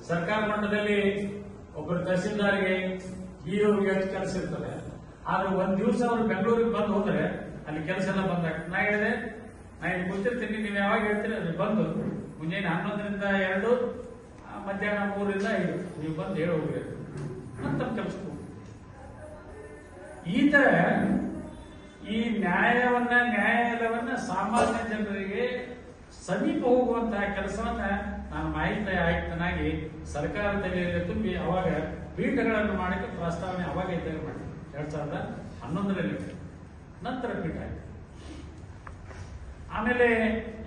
ಸರ್ಕಾರ ಮಟ್ಟದಲ್ಲಿ ಒಬ್ಬರು ತಹಸೀಲ್ದಾರ್ಗೆ ಬಿಒಗೆ ಎಷ್ಟು ಕೆಲಸ ಇರ್ತದೆ. ಆದ್ರೆ ಒಂದ್ ದಿವಸ ಅವರು ಬೆಂಗಳೂರಿಗೆ ಬಂದು ಹೋದ್ರೆ ಅಲ್ಲಿ ಕೆಲಸ ಎಲ್ಲ ಬಂದಾಗ ನಾ ಹೇಳಿದೆ, ನಾ ಇಲ್ಲಿ ಗೊತ್ತಿರ್ತೀನಿ, ನೀವು ಯಾವಾಗ ಹೇಳ್ತೀರಿ ಅಲ್ಲಿ ಬಂದು ಮುಂಜಾನೆ 11ರಿಂದ 2, ಮಧ್ಯಾಹ್ನ 3ರಿಂದ 5 ನೀವು ಬಂದು ಹೇಳಿ ಹೋಗ್ರಿ ಅಂತ ಕೆಲಸ. ಈ ತರ ಈ ನ್ಯಾಯಾಲಯವನ್ನ ಸಾಮಾನ್ಯ ಜನರಿಗೆ ಸಮೀಪ ಹೋಗುವಂತಹ ಕೆಲಸವನ್ನ ನಾನು ಮಾಹಿತಿ ಆಯುಕ್ತನಾಗಿ ಸರ್ಕಾರದಲ್ಲಿ ತುಂಬಿ ಅವಾಗ ಪೀಠಗಳನ್ನು ಮಾಡಕ್ಕೆ ಪ್ರಸ್ತಾವನೆ ಅವಾಗ ಇದ್ದಾಗ ಮಾಡಿ 2011ರಲ್ಲಿ ನಂತರ ಪೀಠ ಆಯ್ತು. ಆಮೇಲೆ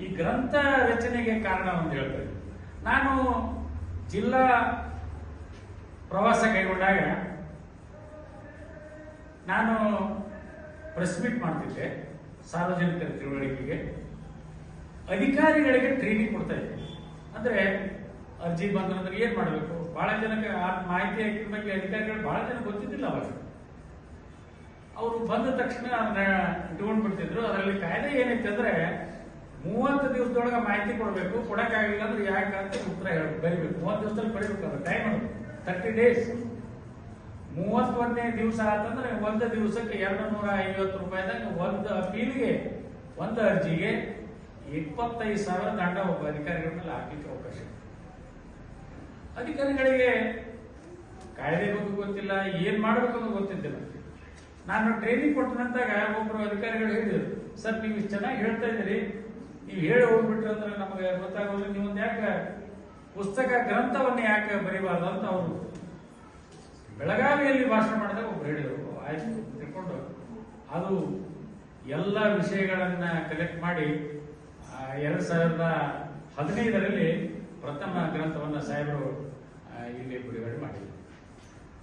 ಈ ಗ್ರಂಥ ರಚನೆಗೆ ಕಾರಣ ಅಂತ ಹೇಳ್ತಾರೆ. ನಾನು ಜಿಲ್ಲಾ ಪ್ರವಾಸ ಕೈಗೊಂಡಾಗ ನಾನು ಪ್ರೆಸ್ ಮೀಟ್ ಮಾಡ್ತಿದ್ದೆ, ಸಾರ್ವಜನಿಕರ ತಿಳುವಳಿಕೆಗೆ ಅಧಿಕಾರಿಗಳಿಗೆ ಟ್ರೈನಿಂಗ್ ಕೊಡ್ತಾ ಇದ್ದೆ. ಅಂದ್ರೆ ಅರ್ಜಿ ಬಂದ್ರೆ ಏನ್ ಮಾಡಬೇಕು, ಬಹಳ ಜನಕ್ಕೆ ಆ ಮಾಹಿತಿ ಹಾಕಿದ ಬಗ್ಗೆ ಅಧಿಕಾರಿಗಳು ಬಹಳ ಜನ ಗೊತ್ತಿದ್ದಿಲ್ಲ. ಅವಾಗ ಅವರು ಬಂದ ತಕ್ಷಣ ಅದನ್ನ ಇಟ್ಕೊಂಡ್ ಬಿಡ್ತಿದ್ರು. ಅದರಲ್ಲಿ ಕಾಯ್ದೆ ಏನೈತೆ ಅಂದ್ರೆ 30 ದಿವಸದೊಳಗೆ ಮಾಹಿತಿ ಕೊಡಬೇಕು, ಕೊಡಕ್ಕಾಗಿಲ್ಲ ಅಂದ್ರೆ ಯಾಕಂತ ಉತ್ತರ ಹೇಳ್ಬೇಕು, ಬರಿಬೇಕು. 30 ದಿವಸದಲ್ಲಿ ಬರೀಬೇಕು. ಅದು ಟೈಮ್ ಅದು 30 ಡೇಸ್. 31ನೇ ದಿವಸ ಆತಂದ್ರೆ ಒಂದು ದಿವಸಕ್ಕೆ 250 ರೂಪಾಯಿದಾಗ ಒಂದು ಅಪೀಲ್ಗೆ, ಒಂದು ಅರ್ಜಿಗೆ 25,000 ದಂಡ ಒಬ್ಬ ಅಧಿಕಾರಿಗಳ ಮೇಲೆ ಹಾಕಲಿಕ್ಕೆ ಅವಕಾಶ. ಅಧಿಕಾರಿಗಳಿಗೆ ಕಾಯ್ದೆ ಬಗ್ಗೆ ಗೊತ್ತಿಲ್ಲ, ಏನ್ ಮಾಡ್ಬೇಕು ಅಂತ ಗೊತ್ತಿದ್ದಿಲ್ಲ. ನಾನು ಟ್ರೈನಿಂಗ್ ಕೊಟ್ಟನಂತಾಗ ಒಬ್ರು ಅಧಿಕಾರಿಗಳು ಹೇಳಿದ್ರು, ಸರ್ ನೀವು ಇಷ್ಟು ಚೆನ್ನಾಗಿ ಹೇಳ್ತಾ ಇದ್ದೀರಿ, ನೀವು ಹೇಳಿ ಹೋಗ್ಬಿಟ್ರಿ ಅಂದ್ರೆ ನಮಗೆ ಗೊತ್ತಾಗೋಲ್ಲ, ನೀವೊಂದು ಯಾಕೆ ಪುಸ್ತಕ ಗ್ರಂಥವನ್ನ ಯಾಕೆ ಬರೀಬಾರ್ದು ಅಂತ ಅವರು ಬೆಳಗಾವಿಯಲ್ಲಿ ಭಾಷಣ ಮಾಡಿದಾಗ ಒಬ್ರು ಹೇಳಿದರು. ಆಯ್ತು ತಿಳ್ಕೊಂಡು ಅದು ಎಲ್ಲ ವಿಷಯಗಳನ್ನ ಕಲೆಕ್ಟ್ ಮಾಡಿ 2015ರಲ್ಲಿ ಪ್ರಥಮ ಗ್ರಂಥವನ್ನ ಸಾಹೇಬರು ಇಲ್ಲಿ ಬಿಡುಗಡೆ ಮಾಡಿದ್ರು.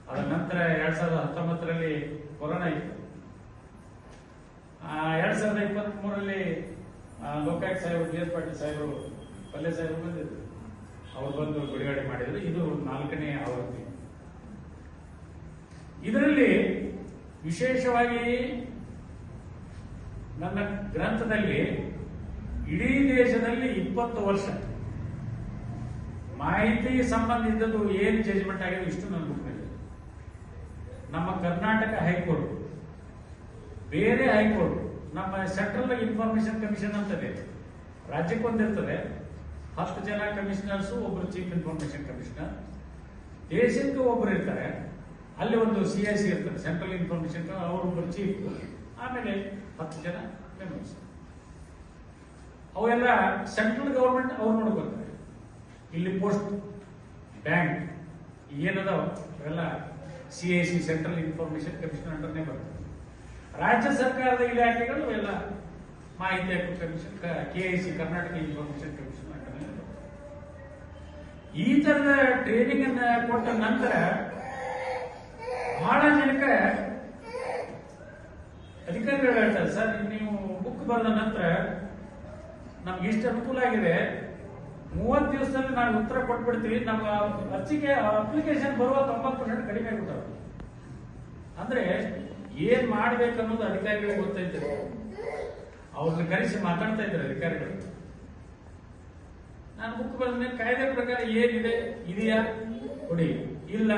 ಅದರ ನಂತರ 2019ರಲ್ಲಿ ಕೊರೋನಾ ಇತ್ತು. 2023ರಲ್ಲಿ ಲೋಕಾಯುಕ್ತ ಸಾಹೇಬರು, ಬಿ ಎಸ್ ಪಾಟೀಲ್ ಸಾಹೇಬರು, ಪಲ್ಲೆ ಸಾಹೇಬರು ಬಂದಿದ್ರು. ಅವ್ರು ಬಂದು ಬಿಡುಗಡೆ ಮಾಡಿದ್ರು. ಇದು 4ನೇ ಆವೃತ್ತಿ. ಇದರಲ್ಲಿ ವಿಶೇಷವಾಗಿ ನನ್ನ ಗ್ರಂಥದಲ್ಲಿ ಇಡೀ ದೇಶದಲ್ಲಿ 20 ವರ್ಷ ಮಾಹಿತಿ ಸಂಬಂಧ ಇದ್ದದ್ದು ಏನು ಜಜ್ಮೆಂಟ್ ಆಗಿದೆ ಇಷ್ಟು ನನ್ನ ಬುಕ್ನಲ್ಲಿ. ನಮ್ಮ ಕರ್ನಾಟಕ ಹೈಕೋರ್ಟ್, ಬೇರೆ ಹೈಕೋರ್ಟ್, ನಮ್ಮ ಸೆಂಟ್ರಲ್ ಇನ್ಫಾರ್ಮೇಶನ್ ಕಮಿಷನ್ ಅಂತದೆ, ರಾಜ್ಯಕ್ಕೊಂದಿರ್ತದೆ 10 ಜನ ಕಮಿಷನರ್ಸ್, ಒಬ್ರು ಚೀಫ್ ಇನ್ಫಾರ್ಮೇಶನ್ ಕಮಿಷನರ್. ದೇಶಕ್ಕೆ ಒಬ್ರು ಇರ್ತಾರೆ, ಅಲ್ಲಿ ಒಂದು CIC ಇರ್ತಾರೆ, ಸೆಂಟ್ರಲ್ ಇನ್ಫಾರ್ಮೇಶನ್, ಅವರೊಬ್ಬರು ಚೀಫ್, ಆಮೇಲೆ 10 ಜನ ಮೆಂಬರ್ಸ್. ಅವೆಲ್ಲ ಸೆಂಟ್ರಲ್ ಗವರ್ಮೆಂಟ್ ಅವ್ರು ನೋಡ್ಕೊತಾರೆ. ಇಲ್ಲಿ ಪೋಸ್ಟ್, ಬ್ಯಾಂಕ್ ಏನದಾವ ಅವೆಲ್ಲ CIC, ಸೆಂಟ್ರಲ್ ಇನ್ಫಾರ್ಮೇಶನ್ ಕಮಿಷನ್ ಅಂಡರ್ನೇ ಬರ್ತದೆ. ರಾಜ್ಯ ಸರ್ಕಾರದ ಇಲಾಖೆಗಳು ಎಲ್ಲ ಮಾಹಿತಿ ಹಕ್ಕು commission, KIC, Karnataka information commission ಅಂಡರ್ನೇ ಬರ್ತದೆ. ಈ ತರದ ಟ್ರೈನಿಂಗ್ ಅನ್ನ ಕೊಟ್ಟ ನಂತರ ಬಹಳ ಜನಕ್ಕೆ ಅಧಿಕಾರಿಗಳು ಹೇಳ್ತಾರೆ, ಸರ್ ನೀವು ಬುಕ್ ಬರೆದ ನಂತರ ನಮ್ಗೆ ಇಷ್ಟು ಅನುಕೂಲ ಆಗಿದೆ, 30 ದಿವಸದಲ್ಲಿ ನಾವು ಉತ್ತರ ಕೊಟ್ಬಿಡ್ತೀವಿ, ನಮ್ಮ ಅರ್ಜಿಗೆ ಅಪ್ಲಿಕೇಶನ್ ಬರುವ 90% ಕಡಿಮೆ ಆಗ್ಬಿಟ್ಟಾವ. ಅಂದ್ರೆ ಏನ್ ಮಾಡ್ಬೇಕು ಅನ್ನೋದು ಅಧಿಕಾರಿಗಳಿಗೆ ಗೊತ್ತೈತಿದೆ. ಅವ್ರನ್ನ ಕರೆಸಿ ಮಾತಾಡ್ತಾ ಇದ್ದಾರೆ ಅಧಿಕಾರಿಗಳು. ನಾನು ಬುಕ್ ಬರೆದ ಕಾಯ್ದೆ ಪ್ರಕಾರ ಏನಿದೆ, ಇದೆಯಾ ಕೊಡಿ, ಇಲ್ಲ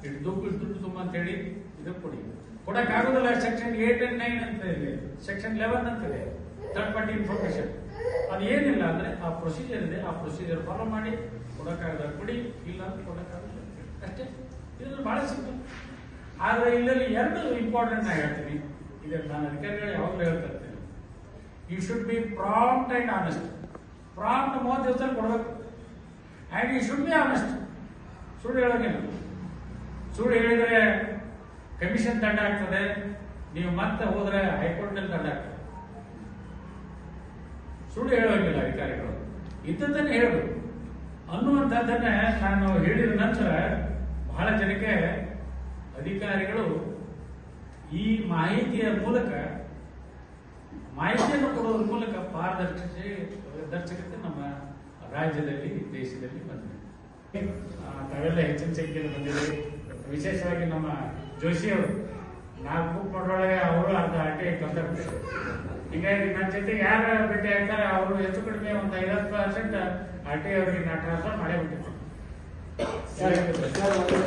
ಇಷ್ಟು ದುಡ್ಡು ತುಂಬ ಅಂತ ಹೇಳಿ ಇದು ಕೊಡಿ. ಕೊಡಕ್ ಆಗುದಿಲ್ಲ, ಸೆಕ್ಷನ್ 8 and 9 ಅಂತ ಇದೆ, ಸೆಕ್ಷನ್ 11 ಅಂತ ಇದೆ, ಥರ್ಡ್ ಪಾರ್ಟಿ ಇನ್ಫಾರ್ಮೇಶನ್. ಅದು ಏನಿಲ್ಲ ಅಂದ್ರೆ ಆ ಪ್ರೊಸೀಜರ್ ಇದೆ, ಆ ಪ್ರೊಸೀಜರ್ ಫಾಲೋ ಮಾಡಿ ಕೊಡಕ್ಕಾಗದ ಕೊಡಿ, ಇಲ್ಲ ಅಂತ ಕೊಡಕ್ಕಾಗಲ್ಲ ಅಷ್ಟೇ. ಇದ್ರಲ್ಲಿ ಬಹಳ ಸಿಂಪಲ್. ಆದ್ರೆ ಇದರಲ್ಲಿ 2 ಇಂಪಾರ್ಟೆಂಟ್ ಆಗಿ ಹೇಳ್ತೀನಿ. ಇದನ್ನು ನಾನು ಅಧಿಕಾರಿಗಳು ಯಾವಾಗಲೂ ಹೇಳ್ತಾ ಇರ್ತೀನಿ, you should be prompt and honest. Prompt 30 ದಿವಸದಲ್ಲಿ ಕೊಡಬೇಕು, and you should be honest. ಸುಳ್ಳು ಹೇಳೋಂಗಿಲ್ಲ. ಸುಳ್ಳು ಹೇಳಿದ್ರೆ ಕಮಿಷನ್ ದಂಡ ಆಗ್ತದೆ, ನೀವು ಮತ್ತೆ ಹೋದ್ರೆ ಹೈಕೋರ್ಟ್ ನಲ್ಲಿ ದಂಡ ಆಗ್ತದೆ. ಸುಳ್ಳು ಹೇಳೋಂಗಿಲ್ಲ ಅಧಿಕಾರಿಗಳು, ಇದ್ದದ್ದನ್ನೇ ಹೇಳಬೇಕು ಅನ್ನುವಂಥದ್ದನ್ನ ನಾನು ಹೇಳಿದ ನಂತರ ಬಹಳ ಜನಕ್ಕೆ ಅಧಿಕಾರಿಗಳು ಈ ಮಾಹಿತಿಯ ಮೂಲಕ, ಮಾಹಿತಿಯನ್ನು ಕೊಡುವುದರ ಮೂಲಕ ಪಾರದರ್ಶಕತೆ ನಮ್ಮ ರಾಜ್ಯದಲ್ಲಿ, ದೇಶದಲ್ಲಿ ಬಂದಿದೆ. ತಾವೆಲ್ಲ ಹೆಚ್ಚಿನ ಸಂಖ್ಯೆಯಲ್ಲಿ ಬಂದಿದೆ. ವಿಶೇಷವಾಗಿ ನಮ್ಮ ಜೋಶಿ ಅವರು 4 ಬುಕ್ ಮಾಡೋಳಗೆ ಅವರು ಅರ್ಧ ಆಟೆ ಬಂದಿರ್ತಾರೆ. ಹೀಗಾಗಿ ನನ್ನ ಜೊತೆ ಯಾರ ಭೇಟಿ ಆಗ್ತಾರೆ ಅವರು ಹೆಚ್ಚು ಕಡಿಮೆ ಒಂದು 50% ಆಟೆ ಅವರಿಗೆ ಟ್ರಾನ್ಸ್ಫರ್ ಮಾಡೇ ಬಿಟ್ಟಿರ್ತಾರೆ. ಹೇಳಿ.